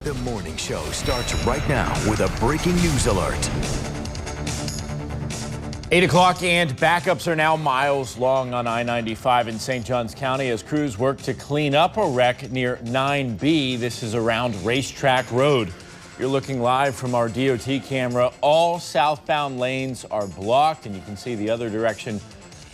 The morning show starts right now with a breaking news alert. 8 o'clock and backups are now miles long on I-95 in St. Johns County as crews work to clean up a wreck near 9B. This is around Racetrack Road. You're looking live from our DOT camera. All southbound lanes are blocked, and you can see the other direction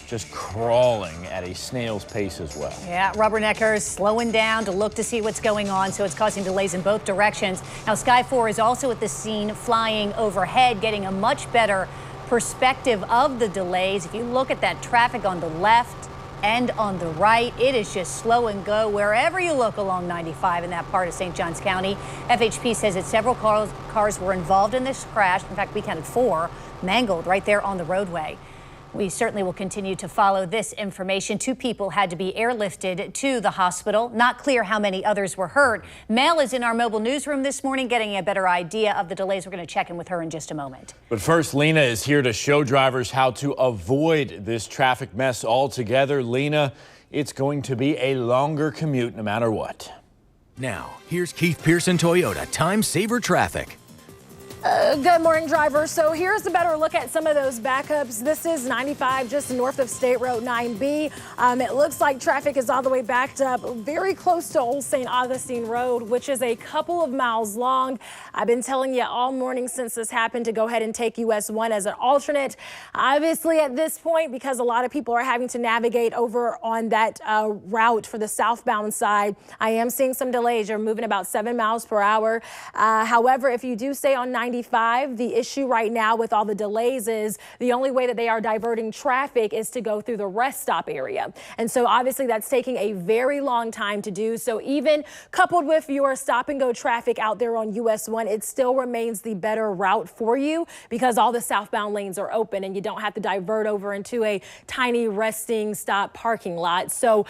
just crawling at a snail's pace as well. Yeah, rubberneckers slowing down to look to see what's going on, so it's causing delays in both directions. Now, Sky 4 is also at the scene flying overhead, getting a much better perspective of the delays. If you look at that traffic on the left and on the right, it is just slow and go wherever you look along 95 in that part of St. Johns County. FHP says that several cars were involved in this crash. In fact, we counted 4 mangled right there on the roadway. We certainly will continue to follow this information. 2 people had to be airlifted to the hospital. Not clear how many others were hurt. Mel is in our mobile newsroom this morning getting a better idea of the delays. We're going to check in with her in just a moment. But first, Lena is here to show drivers how to avoid this traffic mess altogether. Lena, it's going to be a longer commute no matter what. Now, here's Keith Pearson Toyota Time Saver Traffic. Good morning, drivers. So here's a better look at some of those backups. This is 95 just north of State Road 9B. It looks like traffic is all the way backed up very close to Old St. Augustine Road, which is a couple of miles long. I've been telling you all morning since this happened to go ahead and take US 1 as an alternate. Obviously, at this point, because a lot of people are having to navigate over on that route for the southbound side, I am seeing some delays. You're moving about 7 miles per hour. However, if you do stay on 95, the issue right now with all the delays is the only way that they are diverting traffic is to go through the rest stop area. And so obviously that's taking a very long time to do. So even coupled with your stop and go traffic out there on US 1, it still remains the better route for you because all the southbound lanes are open and you don't have to divert over into a tiny resting stop parking lot. So,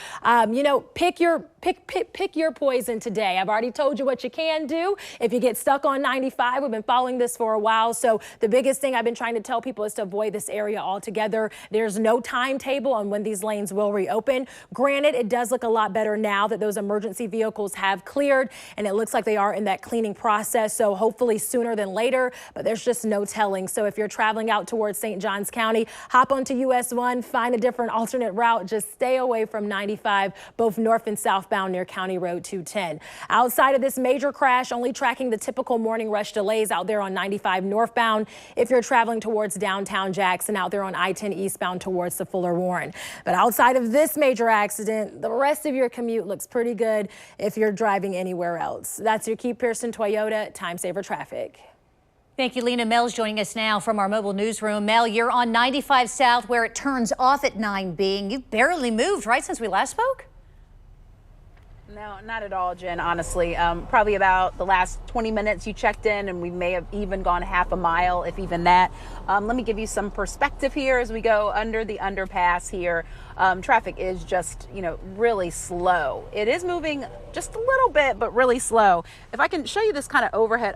pick your poison today. I've already told you what you can do. If you get stuck on 95, we've been following this for a while. So the biggest thing I've been trying to tell people is to avoid this area altogether. There's no timetable on when these lanes will reopen. Granted, it does look a lot better now that those emergency vehicles have cleared and it looks like they are in that cleaning process. So hopefully sooner than later, but there's just no telling. So if you're traveling out towards St. Johns County, hop onto US 1, find a different alternate route. Just stay away from 95, both north and southbound near County Road 210. Outside of this major crash, only tracking the typical morning rush delays out there on 95 northbound if you're traveling towards downtown Jackson, out there on I-10 eastbound towards the Fuller Warren. But outside of this major accident, the rest of your commute looks pretty good if you're driving anywhere else. That's your Keith Pearson Toyota Time Saver Traffic. Thank you, Lena. Mel's joining us now from our mobile newsroom. Mel, you're on 95 South where it turns off at 9B, and you've barely moved, right, since we last spoke? No, not at all, Jen, honestly. Probably about the last 20 minutes you checked in, and we may have even gone half a mile, if even that. Let me give you some perspective here as we go under the underpass here. Traffic is just, really slow. It is moving just a little bit, but really slow. If I can show you this kind of overhead.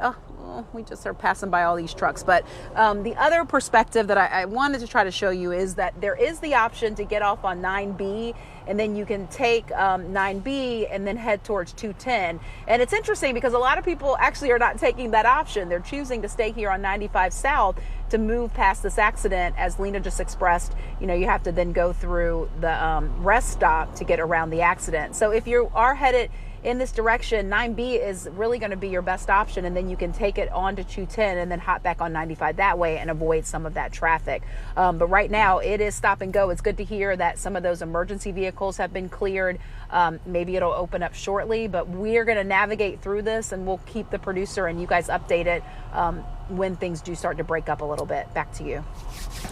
We just are passing by all these trucks. But the other perspective that I wanted to try to show you is that there is the option to get off on 9B, and then you can take 9B and then head towards 210. And it's interesting because a lot of people actually are not taking that option. They're choosing to stay here on 95 South to move past this accident. As Lena just expressed, you have to then go through the rest stop to get around the accident. So if you are headed in this direction, 9B is really going to be your best option, and then you can take it on to 210 and then hop back on 95 that way and avoid some of that traffic. But right now it is stop and go. It's good to hear that some of those emergency vehicles have been cleared. Maybe it'll open up shortly, but we're going to navigate through this, and we'll keep the producer and you guys updated when things do start to break up a little bit. Back to you.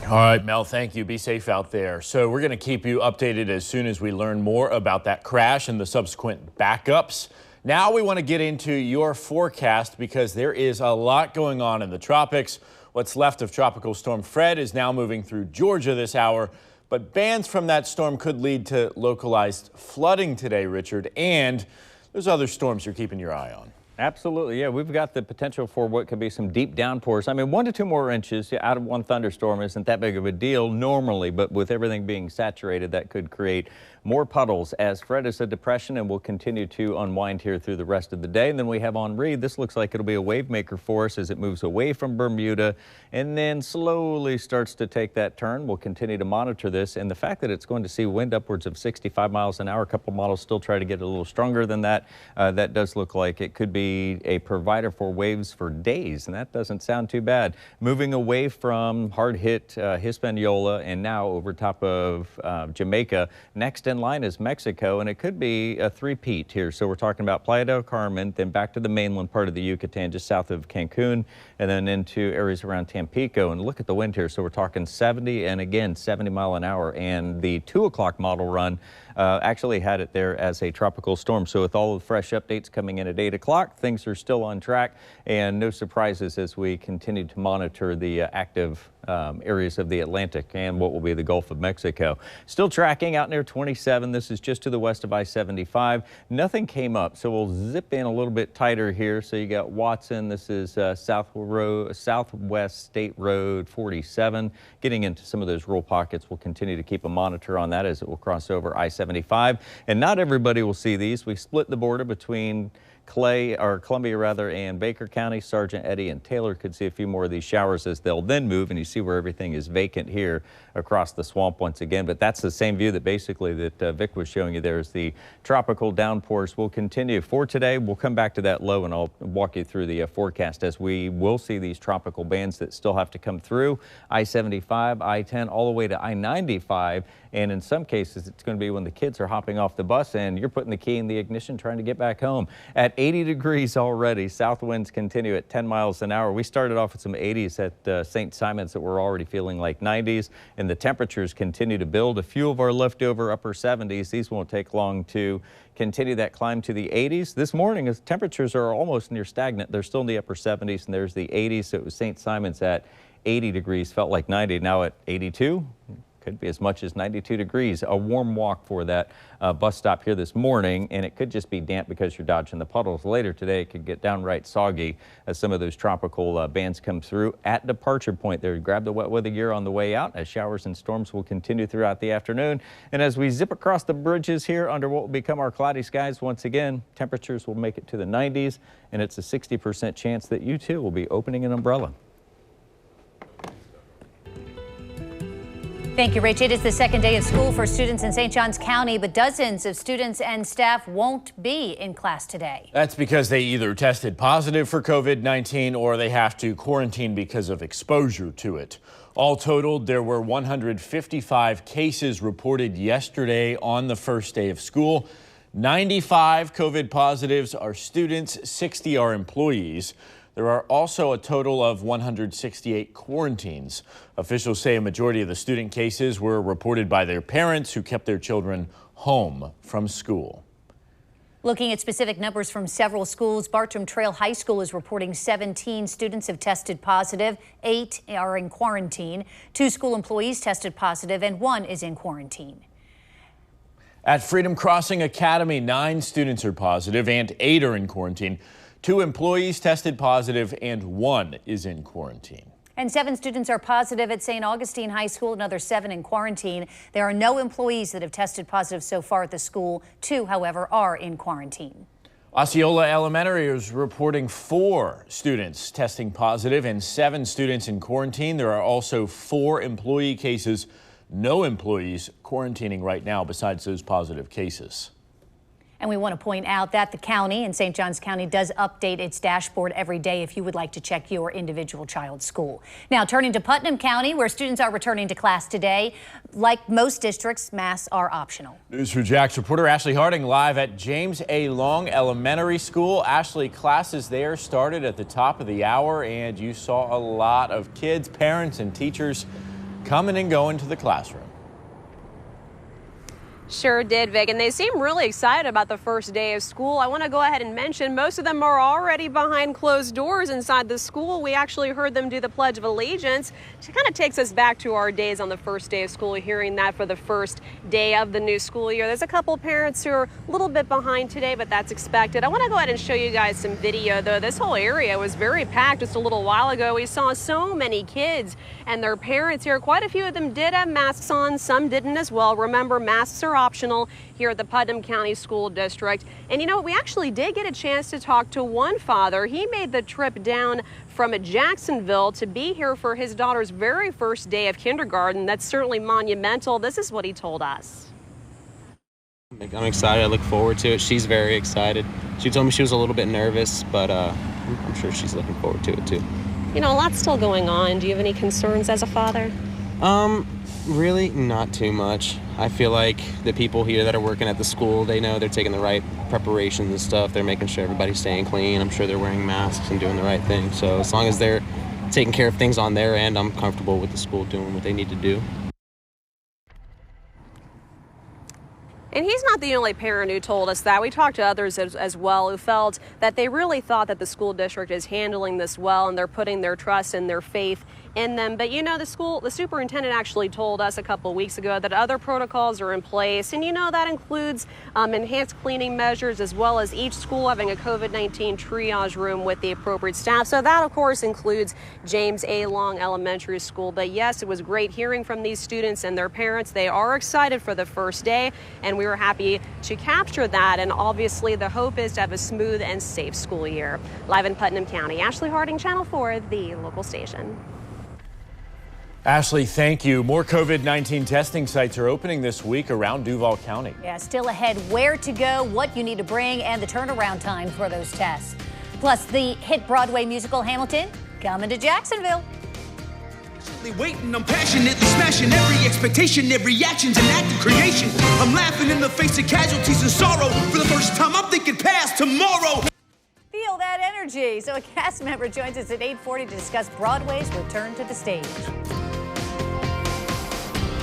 All right, Mel, thank you. Be safe out there. So we're going to keep you updated as soon as we learn more about that crash and the subsequent backups. Now we want to get into your forecast because there is a lot going on in the tropics. What's left of Tropical Storm Fred is now moving through Georgia this hour, but bands from that storm could lead to localized flooding today, Richard, and there's other storms you're keeping your eye on. Absolutely, yeah. We've got the potential for what could be some deep downpours. I mean, 1 to 2 more inches out of one thunderstorm isn't that big of a deal normally, but with everything being saturated, that could create more puddles as Fred is a depression and will continue to unwind here through the rest of the day. And then we have Henri. This looks like it'll be a wave maker for us as it moves away from Bermuda and then slowly starts to take that turn. We'll continue to monitor this, and the fact that it's going to see wind upwards of 65 miles an hour, a couple models still try to get a little stronger than that. That does look like it could be a provider for waves for days, and that doesn't sound too bad. Moving away from hard-hit Hispaniola and now over top of Jamaica. Next in line is Mexico, and it could be a three-peat here. So we're talking about Playa del Carmen, then back to the mainland part of the Yucatan, just south of Cancun, and then into areas around Tampico. And look at the wind here. So we're talking 70 and again 70 mile an hour. And the 2 o'clock model run actually had it there as a tropical storm. So with all the fresh updates coming in at 8 o'clock, things are still on track and no surprises as we continue to monitor the active areas of the Atlantic and what will be the Gulf of Mexico. Still tracking out near 27. This is just to the west of I-75. Nothing came up, so we'll zip in a little bit tighter here. So you got Watson. This is Southwest State Road 47. Getting into some of those rural pockets. We'll continue to keep a monitor on that as it will cross over I-75. And not everybody will see these. We split the border between Columbia rather, and Baker County. Sergeant Eddy and Taylor could see a few more of these showers as they'll then move, and you see where everything is vacant here across the swamp once again. But that's the same view that basically that Vic was showing you there as the tropical downpours will continue for today. We'll come back to that low, and I'll walk you through the forecast as we will see these tropical bands that still have to come through I-75, I-10, all the way to I-95. And in some cases, it's going to be when the kids are hopping off the bus and you're putting the key in the ignition trying to get back home. At 80 degrees already, south winds continue at 10 miles an hour. We started off with some 80s at St. Simon's that we're already feeling like 90s, and the temperatures continue to build. A few of our leftover upper 70s. These won't take long to continue that climb to the 80s. This morning, as temperatures are almost near stagnant, they're still in the upper 70s, and there's the 80s. So it was St. Simon's at 80 degrees, felt like 90. Now at 82. Could be as much as 92 degrees. A warm walk for that bus stop here this morning, and it could just be damp because you're dodging the puddles. Later today, it could get downright soggy as some of those tropical bands come through. At departure point there, grab the wet weather gear on the way out as showers and storms will continue throughout the afternoon. And as we zip across the bridges here under what will become our cloudy skies once again, temperatures will make it to the 90s, and it's a 60% chance that you too will be opening an umbrella. Thank you, Rich. It is the second day of school for students in St. Johns County, but dozens of students and staff won't be in class today. That's because they either tested positive for COVID-19 or they have to quarantine because of exposure to it. All totaled, there were 155 cases reported yesterday on the first day of school. 95 COVID positives are students, 60 are employees. There are also a total of 168 quarantines. Officials say a majority of the student cases were reported by their parents who kept their children home from school. Looking at specific numbers from several schools, Bartram Trail High School is reporting 17 students have tested positive, 8 are in quarantine, 2 school employees tested positive, and 1 is in quarantine. At Freedom Crossing Academy, 9 students are positive and 8 are in quarantine. 2 employees tested positive and 1 is in quarantine. And 7 students are positive at St. Augustine High School, another 7 in quarantine. There are no employees that have tested positive so far at the school. 2, however, are in quarantine. Osceola Elementary is reporting 4 students testing positive and 7 students in quarantine. There are also 4 employee cases. No employees quarantining right now besides those positive cases. And we want to point out that the county and St. Johns County does update its dashboard every day if you would like to check your individual child's school. Now turning to Putnam County, where students are returning to class today. Like most districts, masks are optional. News for Jax reporter Ashley Harding live at James A. Long Elementary School. Ashley, classes there started at the top of the hour, and you saw a lot of kids, parents, and teachers coming and going to the classroom. Sure did, Vic, and they seem really excited about the first day of school. I want to go ahead and mention most of them are already behind closed doors inside the school. We actually heard them do the Pledge of Allegiance. It kind of takes us back to our days on the first day of school, hearing that for the first day of the new school year. There's a couple parents who are a little bit behind today, but that's expected. I want to go ahead and show you guys some video, though. This whole area was very packed just a little while ago. We saw so many kids and their parents here. Quite a few of them did have masks on. Some didn't as well. Remember, masks are optional here at the Putnam County School District. And you know what? We actually did get a chance to talk to one father. He made the trip down from Jacksonville to be here for his daughter's very first day of kindergarten. That's certainly monumental. This is what he told us. I'm excited. I look forward to it. She's very excited. She told me she was a little bit nervous, but I'm sure she's looking forward to it too. You know, a lot's still going on. Do you have any concerns as a father? Really not too much. I feel like the people here that are working at the school, they know they're taking the right preparations and stuff. They're making sure everybody's staying clean. I'm sure they're wearing masks and doing the right thing. So as long as they're taking care of things on their end, I'm comfortable with the school doing what they need to do. And he's not the only parent who told us that. We talked to others as well who felt that they really thought that the school district is handling this well and they're putting their trust and their faith in them. But you know, the superintendent actually told us a couple of weeks ago that other protocols are in place. And you know, that includes enhanced cleaning measures as well as each school having a COVID-19 triage room with the appropriate staff. So that, of course, includes James A. Long Elementary School. But yes, it was great hearing from these students and their parents. They are excited for the first day, and we were happy to capture that. And obviously, the hope is to have a smooth and safe school year. Live in Putnam County, Ashley Harding, Channel 4, the local station. Ashley, thank you. More COVID-19 testing sites are opening this week around Duval County. Yeah, still ahead where to go, what you need to bring, and the turnaround time for those tests. Plus, the hit Broadway musical Hamilton coming to Jacksonville. Waiting, I'm passionately smashing every expectation, every action's an act of creation. I'm laughing in the face of casualties and sorrow. For the first time, I'm thinking past tomorrow. Feel that energy. So a cast member joins us at 8:40 to discuss Broadway's return to the stage.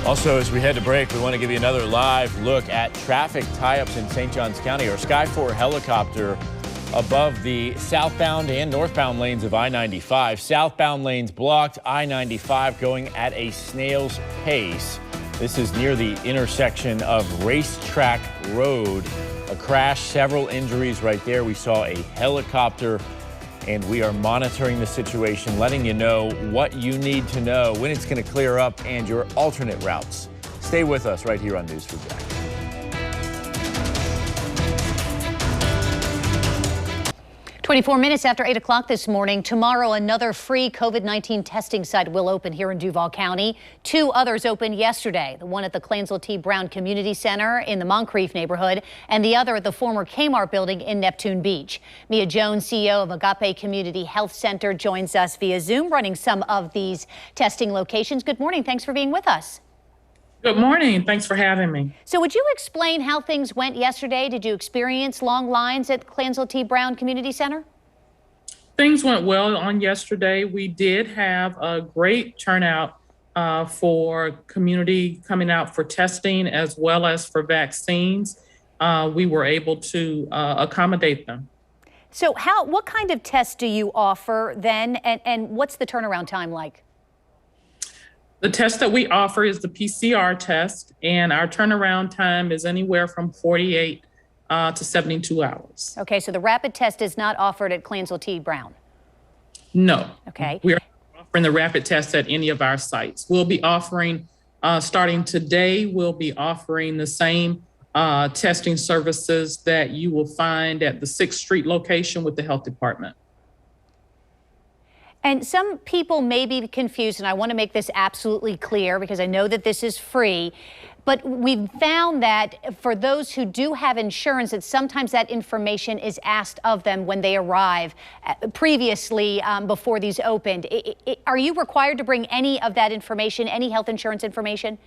Also, as we head to break, we want to give you another live look at traffic tie-ups in St. Johns County. Our Sky 4 helicopter above the southbound and northbound lanes of I-95. Southbound lanes blocked, I-95 going at a snail's pace. This is near the intersection of Racetrack Road. A crash, several injuries right there. We saw a helicopter, and we are monitoring the situation, letting you know what you need to know, when it's going to clear up, and your alternate routes. Stay with us right here on News 4 Jax. 24 minutes after 8 o'clock this morning. Tomorrow, another free COVID-19 testing site will open here in Duval County. 2 others opened yesterday, the one at the Clansville T. Brown Community Center in the Moncrief neighborhood, and the other at the former Kmart building in Neptune Beach. Mia Jones, CEO of Agape Community Health Center, joins us via Zoom, running some of these testing locations. Good morning. Thanks for being with us. Good morning. Thanks for having me. So would you explain how things went yesterday? Did you experience long lines at Clansville T. Brown Community Center? Things went well on yesterday. We did have a great turnout for community coming out for testing as well as for vaccines. We were able to accommodate them. So what kind of tests do you offer then, and what's the turnaround time like? The test that we offer is the PCR test, and our turnaround time is anywhere from 48 to 72 hours. Okay, so the rapid test is not offered at Clansville T. Brown? No. Okay. We are offering the rapid test at any of our sites. We'll be offering, starting today, we'll be offering the same testing services that you will find at the 6th Street location with the health department. And some people may be confused, and I want to make this absolutely clear because I know that this is free. But we've found that for those who do have insurance, that sometimes that information is asked of them when they arrive previously before these opened. Are you required to bring any of that information, any health insurance information?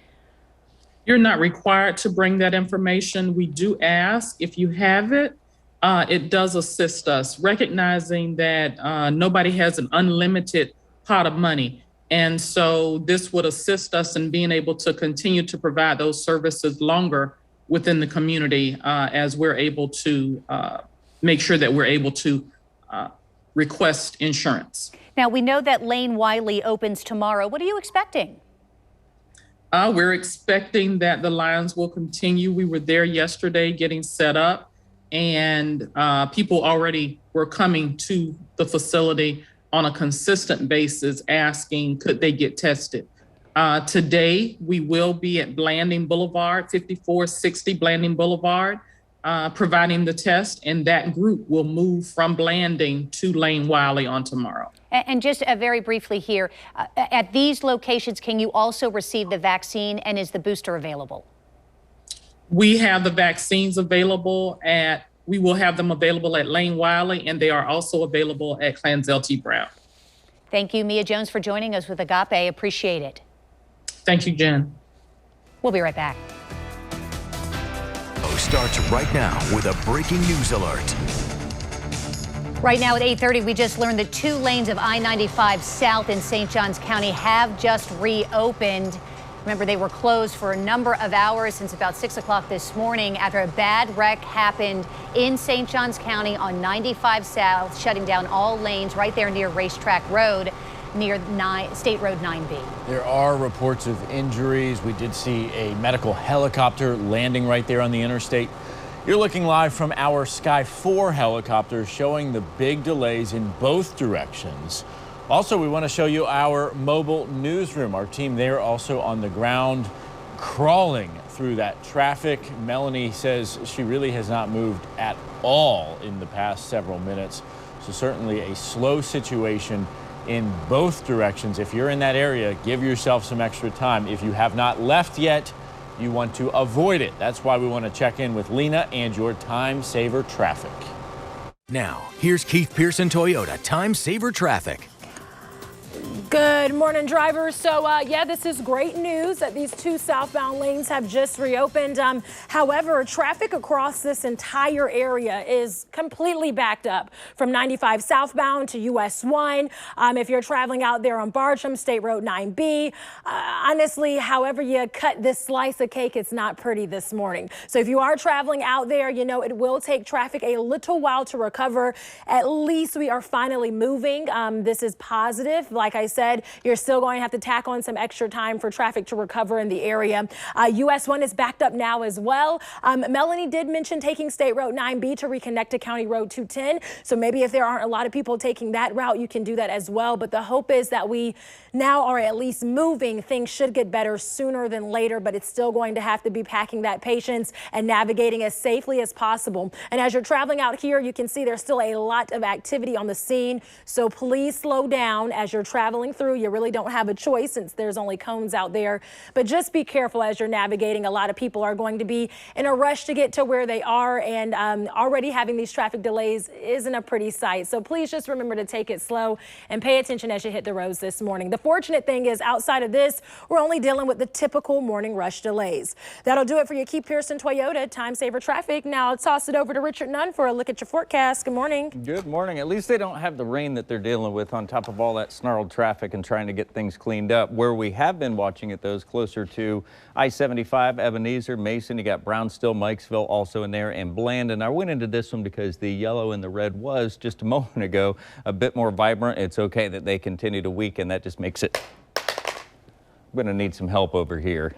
You're not required to bring that information. We do ask if you have it. It does assist us, recognizing that nobody has an unlimited pot of money. And so this would assist us in being able to continue to provide those services longer within the community as we're able to make sure that we're able to request insurance. Now, we know that Lane Wiley opens tomorrow. What are you expecting? We're expecting that the lines will continue. We were there yesterday getting set up, and people already were coming to the facility on a consistent basis asking, could they get tested? Today, we will be at Blanding Boulevard, 5460 Blanding Boulevard, providing the test, and that group will move from Blanding to Lane Wiley on tomorrow. And just very briefly here, at these locations, can you also receive the vaccine, and is the booster available? We have the vaccines available we will have them available at Lane Wiley, and they are also available at Clanzell T. Brown. Thank you, Mia Jones, for joining us with Agape. Appreciate it. Thank you, Jen. We'll be right back. Starts right now with a breaking news alert. Right now at 8:30, we just learned that 2 lanes of I-95 South in St. Johns County have just reopened. Remember, they were closed for a number of hours since about 6 o'clock this morning after a bad wreck happened in St. Johns County on 95 South, shutting down all lanes right there near Racetrack Road, near State Road 9B. There are reports of injuries. We did see a medical helicopter landing right there on the interstate. You're looking live from our Sky 4 helicopter, showing the big delays in both directions. Also, we want to show you our mobile newsroom. Our team there also on the ground, crawling through that traffic. Melanie says she really has not moved at all in the past several minutes. So certainly a slow situation in both directions. If you're in that area, give yourself some extra time. If you have not left yet, you want to avoid it. That's why we want to check in with Lena and your Time Saver Traffic. Now, here's Keith Pearson Toyota Time Saver Traffic. Good morning, drivers. So, yeah, this is great news that these 2 southbound lanes have just reopened. However, traffic across this entire area is completely backed up from 95 southbound to US 1. If you're traveling out there on Bartram, State Road 9B, honestly, however you cut this slice of cake, it's not pretty this morning. So if you are traveling out there, you know, it will take traffic a little while to recover. At least we are finally moving. This is positive. Like I said, you're still going to have to tack on some extra time for traffic to recover in the area. US 1 is backed up now as well. Melanie did mention taking State Road 9B to reconnect to County Road 210. So maybe if there aren't a lot of people taking that route, you can do that as well. But the hope is that we now are at least moving. Things should get better sooner than later, but it's still going to have to be packing that patience and navigating as safely as possible. And as you're traveling out here, you can see there's still a lot of activity on the scene. So please slow down as you're traveling through. You really don't have a choice since there's only cones out there, but just be careful as you're navigating. A lot of people are going to be in a rush to get to where they are, and already having these traffic delays isn't a pretty sight. So please just remember to take it slow and pay attention as you hit the roads this morning. The fortunate thing is, outside of this, we're only dealing with the typical morning rush delays. That'll do it for your Keith Pearson Toyota Time Saver Traffic. Now I'll toss it over to Richard Nunn for a look at your forecast. Good morning. Good morning. At least they don't have the rain that they're dealing with on top of all that snarled traffic and trying to get things cleaned up. Where we have been watching it, those closer to I-75, Ebenezer, Mason, you got Brownsville, Mikesville also in there, and Blandon. I went into this one because the yellow and the red was just a moment ago a bit more vibrant. It's okay that they continue to weaken. That just makes it. I'm going to need some help over here.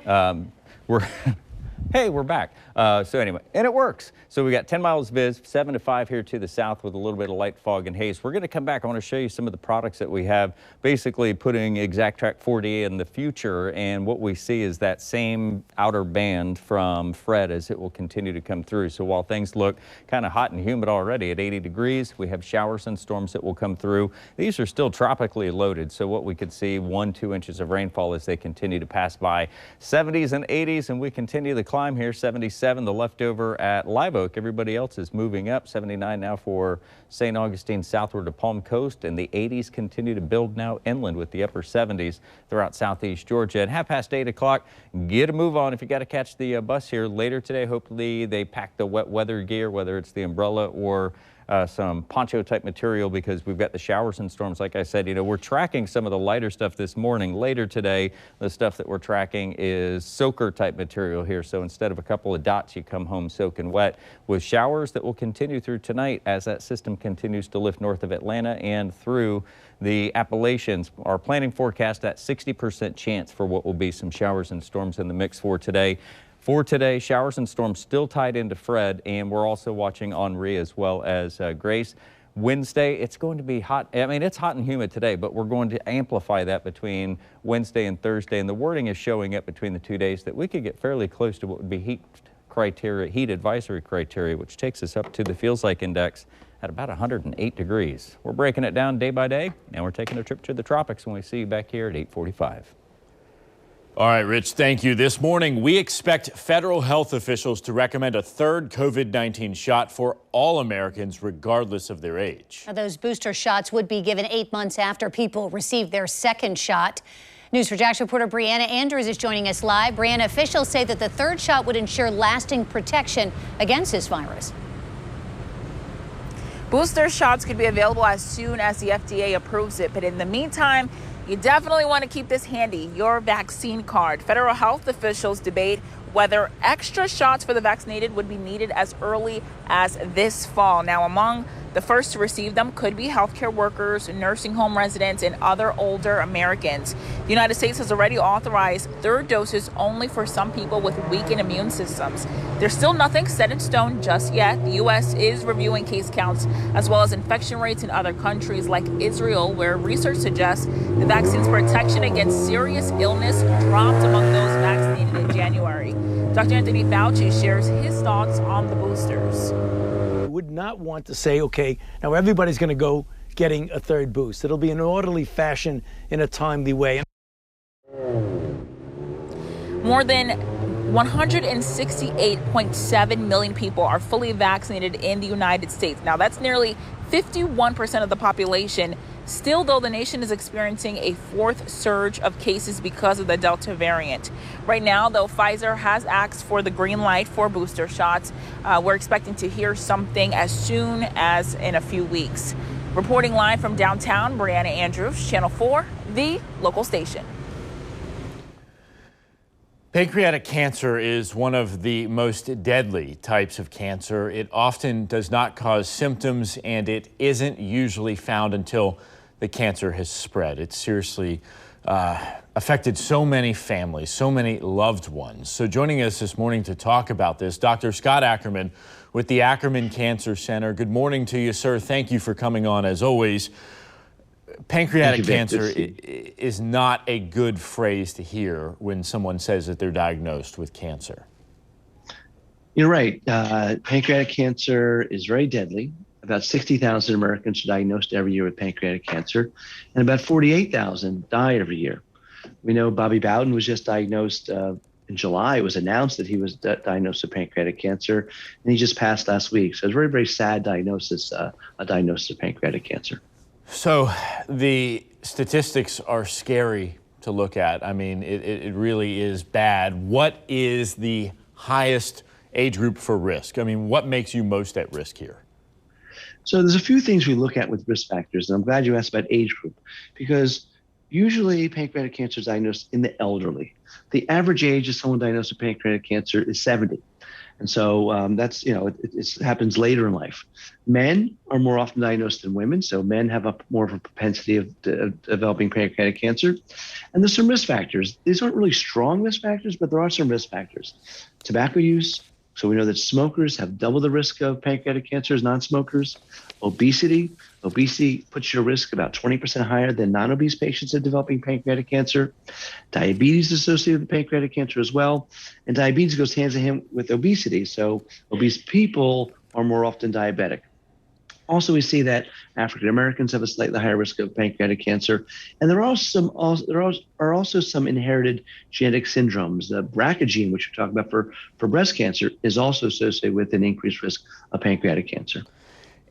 Hey, we're back. So anyway, and it works. So we got 10 miles viz, 7 to 5 here to the south with a little bit of light fog and haze. We're going to come back. I want to show you some of the products that we have, basically putting ExactTrack 4D in the future. And what we see is that same outer band from Fred as it will continue to come through. So while things look kind of hot and humid already at 80 degrees, we have showers and storms that will come through. These are still tropically loaded. So what we could see 1-2 inches of rainfall as they continue to pass by. 70s and 80s, and we continue the climb here. 77, the leftover at Live Oak. Everybody else is moving up. 79 now for St. Augustine southward to Palm Coast, and the 80s continue to build now inland with the upper 70s throughout southeast Georgia. At 8:30 o'clock, get a move on if you got to catch the bus here later today. Hopefully they pack the wet weather gear, whether it's the umbrella or some poncho type material, because we've got the showers and storms. Like I said, you know, we're tracking some of the lighter stuff this morning. Later today, the stuff that we're tracking is soaker type material here. So instead of a couple of dots, you come home soaking wet with showers that will continue through tonight as that system continues to lift north of Atlanta and through the Appalachians. Our planning forecast at 60% chance for what will be some showers and storms in the mix for today. For today, showers and storms still tied into Fred, and we're also watching Henri as well as Grace. Wednesday, it's going to be hot. I mean, it's hot and humid today, but we're going to amplify that between Wednesday and Thursday. And the wording is showing up between the 2 days that we could get fairly close to what would be heat advisory criteria, which takes us up to the feels like index at about 108 degrees. We're breaking it down day by day, and we're taking a trip to the tropics when we see you back here at 8:45. All right, Rich, thank you. This morning, we expect federal health officials to recommend a third COVID-19 shot for all Americans, regardless of their age. Now, those booster shots would be given 8 months after people receive their second shot. News4JAX reporter Brianna Andrews is joining us live. Brianna, officials say that the third shot would ensure lasting protection against this virus. Booster shots could be available as soon as the FDA approves it. But in the meantime, you definitely want to keep this handy, your vaccine card. Federal health officials debate whether extra shots for the vaccinated would be needed as early as this fall. Now, among the first to receive them could be healthcare workers, nursing home residents, and other older Americans. The United States has already authorized third doses only for some people with weakened immune systems. There's still nothing set in stone just yet. The U.S. is reviewing case counts as well as infection rates in other countries like Israel, where research suggests the vaccine's protection against serious illness dropped among those vaccinated in January. Dr. Anthony Fauci shares his thoughts on the boosters. Would not want to say, okay, now everybody's going to go getting a third boost. It'll be an orderly fashion in a timely way. More than 168.7 million people are fully vaccinated in the United States. Now, that's nearly 51% of the population. Still, though, the nation is experiencing a fourth surge of cases because of the Delta variant. Right now, though, Pfizer has asked for the green light for booster shots. We're expecting to hear something as soon as in a few weeks. Reporting live from downtown, Brianna Andrews, Channel 4, the local station. Pancreatic cancer is one of the most deadly types of cancer. It often does not cause symptoms, and it isn't usually found until the cancer has spread. It's seriously affected so many families, so many loved ones. So joining us this morning to talk about this, Dr. Scott Ackerman with the Ackerman Cancer Center. Good morning to you, sir. Thank you for coming on as always. Pancreatic cancer is not a good phrase to hear when someone says that they're diagnosed with cancer. You're right. Pancreatic cancer is very deadly. About 60,000 Americans are diagnosed every year with pancreatic cancer, and about 48,000 die every year. We know Bobby Bowden was just diagnosed in July. It was announced that he was diagnosed with pancreatic cancer, and he just passed last week. So it's a very, very sad diagnosis, a diagnosis of pancreatic cancer. So the statistics are scary to look at. I mean, it really is bad. What is the highest age group for risk? I mean, what makes you most at risk here? So there's a few things we look at with risk factors, and I'm glad you asked about age group, because usually pancreatic cancer is diagnosed in the elderly. The average age of someone diagnosed with pancreatic cancer is 70. And so that's, it happens later in life. Men are more often diagnosed than women, so men have more of a propensity of developing pancreatic cancer. And there's some risk factors. These aren't really strong risk factors, but there are some risk factors. Tobacco use. So we know that smokers have double the risk of pancreatic cancer as non-smokers. Obesity. Obesity puts your risk about 20% higher than non-obese patients of developing pancreatic cancer. Diabetes is associated with pancreatic cancer as well. And diabetes goes hand in hand with obesity. So obese people are more often diabetic. Also, we see that African Americans have a slightly higher risk of pancreatic cancer, and there are also some inherited genetic syndromes. The BRCA gene, which we talk about for breast cancer, is also associated with an increased risk of pancreatic cancer.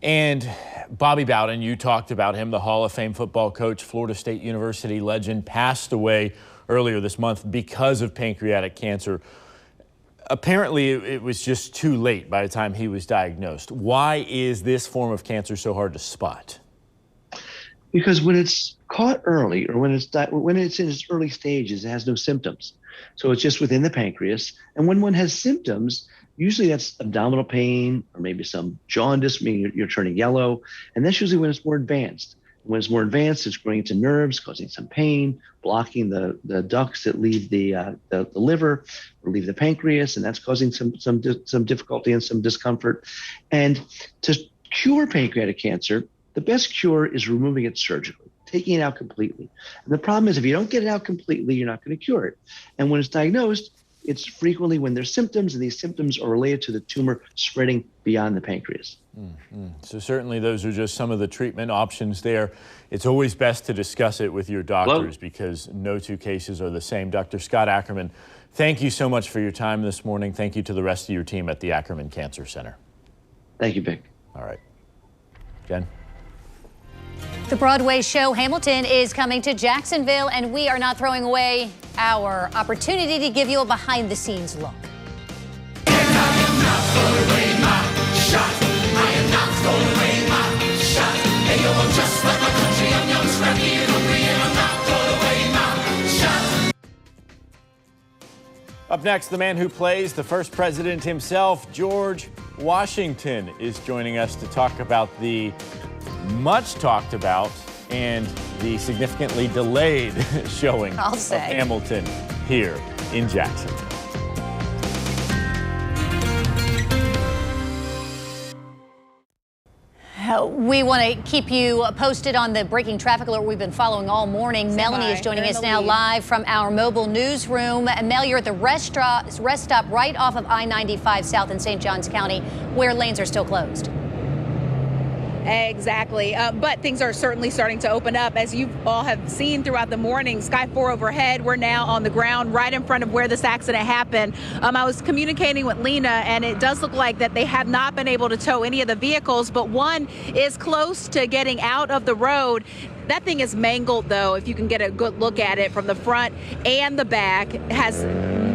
And Bobby Bowden, you talked about him, the Hall of Fame football coach, Florida State University legend, passed away earlier this month because of pancreatic cancer. Apparently, it was just too late by the time he was diagnosed. Why is this form of cancer so hard to spot? Because when it's caught early, or when it's in its early stages, it has no symptoms. So it's just within the pancreas. And when one has symptoms, usually that's abdominal pain or maybe some jaundice, meaning you're turning yellow. And that's usually when it's more advanced. When it's more advanced, it's growing into nerves, causing some pain, blocking the ducts that leave the liver or leave the pancreas, and that's causing some difficulty and some discomfort. And to cure pancreatic cancer, The best cure is removing it surgically, taking it out completely. And the problem is if you don't get it out completely, you're not going to cure it. And when it's diagnosed, it's frequently when there's symptoms, and these symptoms are related to the tumor spreading beyond the pancreas. So certainly those are just some of the treatment options there. It's always best to discuss it with your doctors because no two cases are the same. Dr. Scott Ackerman, thank you so much for your time this morning. Thank you to the rest of your team at the Ackerman Cancer Center. Thank you, Vic. All right. Jen? The Broadway show Hamilton is coming to Jacksonville, and we are not throwing away our opportunity to give you a behind-the-scenes look. Up next, the man who plays the first president himself, George Washington, is joining us to talk about the much talked about and the significantly delayed showing of Hamilton here in Jacksonville. We want to keep you posted on the breaking traffic alert we've been following all morning. Melanie is joining us now live from our mobile newsroom. And Mel, you're at the rest stop right off of I-95 South in St. Johns County, where lanes are still closed. Exactly. But things are certainly starting to open up. As you all have seen throughout the morning, Sky 4 overhead, we're now on the ground right in front of where this accident happened. I was communicating with Lena, and it does look like that they have not been able to tow any of the vehicles, but one is close to getting out of the road. That thing is mangled, though, if you can get a good look at it from the front and the back. It has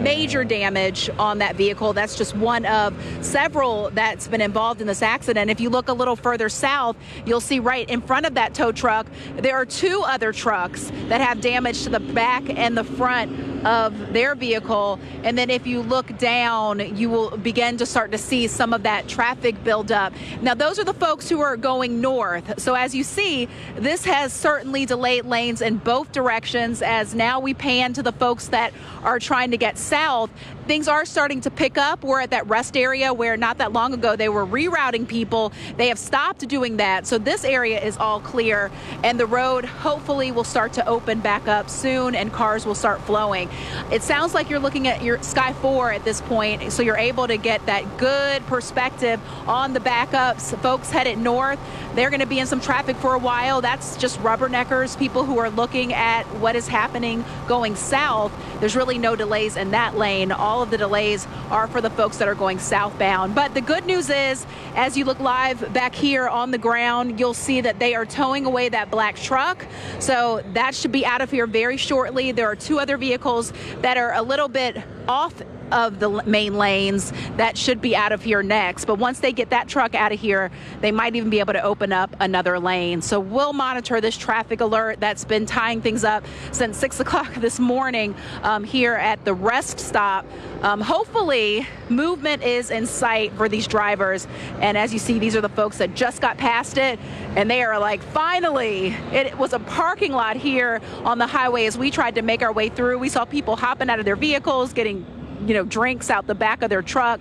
major damage on that vehicle. That's just one of several that's been involved in this accident. If you look a little further south, you'll see right in front of that tow truck, there are two other trucks that have damage to the back and the front of their vehicle. And then if you look down, you will begin to start to see some of that traffic build up. Now, those are the folks who are going north. So as you see, this has certainly delayed lanes in both directions. As now we pan to the folks that are trying to get south, things are starting to pick up. We're at that rest area where not that long ago they were rerouting people. They have stopped doing that. So this area is all clear, and the road hopefully will start to open back up soon and cars will start flowing. It sounds like you're looking at your Sky 4 at this point, so you're able to get that good perspective on the backups. Folks headed north, they're going to be in some traffic for a while. That's just rubberneckers, people who are looking at what is happening going south. There's really no delays in that lane. All of the delays are for the folks that are going southbound. But the good news is, as you look live back here on the ground, you'll see that they are towing away that black truck. So that should be out of here very shortly. There are two other vehicles that are a little bit off of the main lanes that should be out of here next. But once they get that truck out of here, they might even be able to open up another lane. So we'll monitor this traffic alert that's been tying things up since 6 o'clock this morning here at the rest stop. Hopefully movement is in sight for these drivers. And as you see, these are the folks that just got past it, and they are like, finally. It was a parking lot here on the highway as we tried to make our way through. We saw people hopping out of their vehicles, getting drinks out the back of their truck.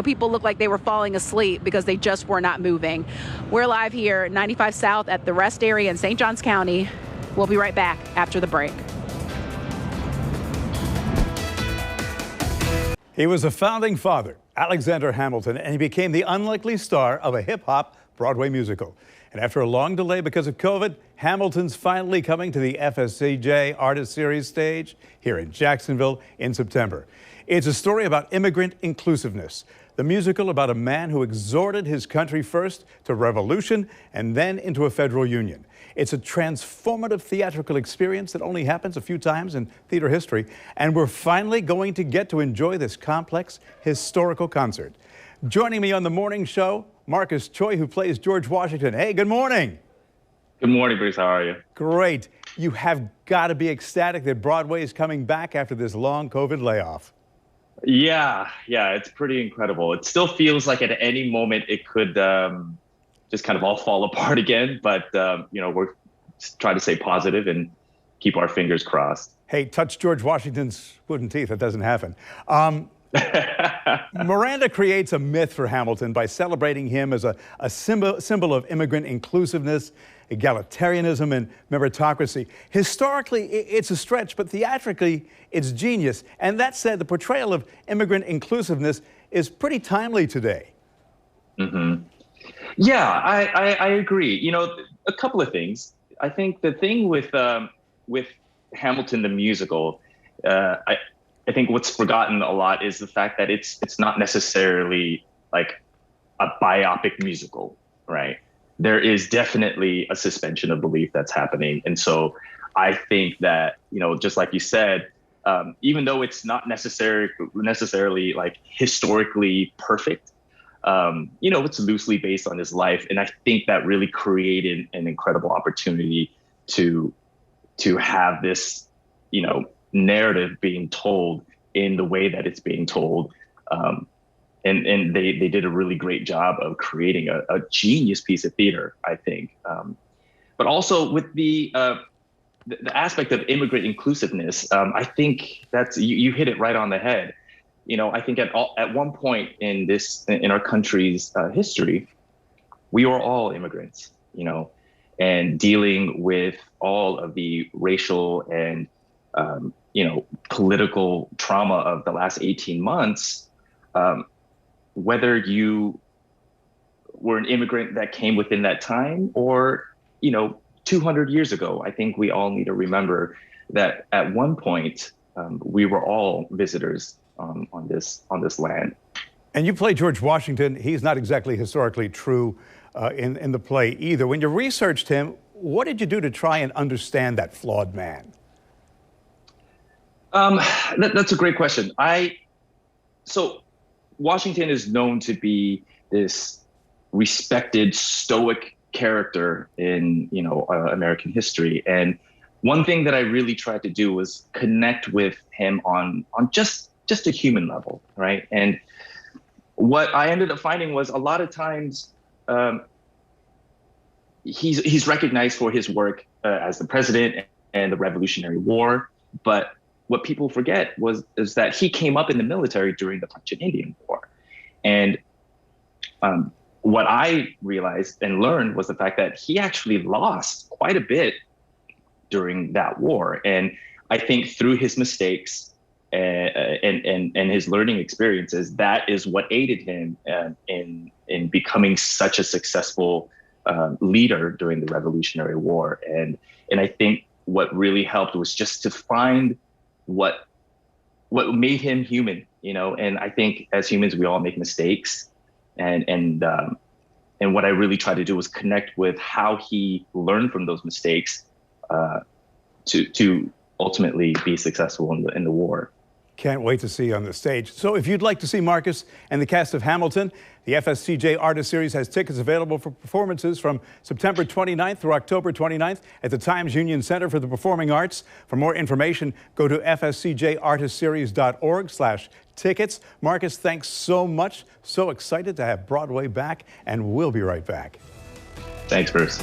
People looked like they were falling asleep because they just were not moving. We're live here at 95 South at the rest area in St. Johns County. We'll be right back after the break. He was a founding father, Alexander Hamilton, and he became the unlikely star of a hip-hop Broadway musical. And after a long delay because of COVID, Hamilton's finally coming to the FSCJ Artist Series stage here in Jacksonville in September. It's a story about immigrant inclusiveness, the musical about a man who exhorted his country first to revolution and then into a federal union. It's a transformative theatrical experience that only happens a few times in theater history, and we're finally going to get to enjoy this complex historical concert. Joining me on the morning show, Marcus Choi, who plays George Washington. Hey, good morning. Good morning, Bruce. How are you? Great. You have got to be ecstatic that Broadway is coming back after this long COVID layoff. Yeah, it's pretty incredible. It still feels like at any moment it could just kind of all fall apart again. But, we're trying to stay positive and keep our fingers crossed. Hey, touch George Washington's wooden teeth. That doesn't happen. Miranda creates a myth for Hamilton by celebrating him as a symbol of immigrant inclusiveness, egalitarianism, and meritocracy. Historically, it's a stretch, but theatrically, it's genius. And that said, the portrayal of immigrant inclusiveness is pretty timely today. Mm-hmm. Yeah, I agree. You know, a couple of things. I think the thing with Hamilton the musical, I think what's forgotten a lot is the fact that it's not necessarily like a biopic musical, right? There is definitely a suspension of belief that's happening. And so I think that, you know, just like you said, even though it's not necessarily like historically perfect, you know, it's loosely based on his life. And I think that really created an incredible opportunity to have this, you know, narrative being told in the way that it's being told. And they did a really great job of creating a genius piece of theater, I think. But also with the aspect of immigrant inclusiveness, I think that's, you hit it right on the head. You know, I think at one point in our country's history, we were all immigrants, you know, and dealing with all of the racial and you know, political trauma of the last 18 months, whether you were an immigrant that came within that time or, you know, 200 years ago, I think we all need to remember that at one point we were all visitors on this land. And you play George Washington. He's not exactly historically true in the play either. When you researched him, what did you do to try and understand that flawed man? That's a great question. So Washington is known to be this respected, stoic character in, you know, American history. And one thing that I really tried to do was connect with him on just a human level, right? And what I ended up finding was a lot of times he's recognized for his work as the president and the Revolutionary War, but what people forget is that he came up in the military during the French and Indian War. And what I realized and learned was the fact that he actually lost quite a bit during that war. And I think through his mistakes and his learning experiences, that is what aided him in becoming such a successful leader during the Revolutionary War. And I think what really helped was just to find what made him human, you know. And I think as humans, we all make mistakes, and what I really tried to do was connect with how he learned from those mistakes to ultimately be successful in the war. Can't wait to see you on the stage. So if you'd like to see Marcus and the cast of Hamilton, the FSCJ Artist Series has tickets available for performances from September 29th through October 29th at the Times Union Center for the Performing Arts. For more information, go to fscjartistseries.org/tickets. Marcus, thanks so much. So excited to have Broadway back, and we'll be right back. Thanks, Bruce.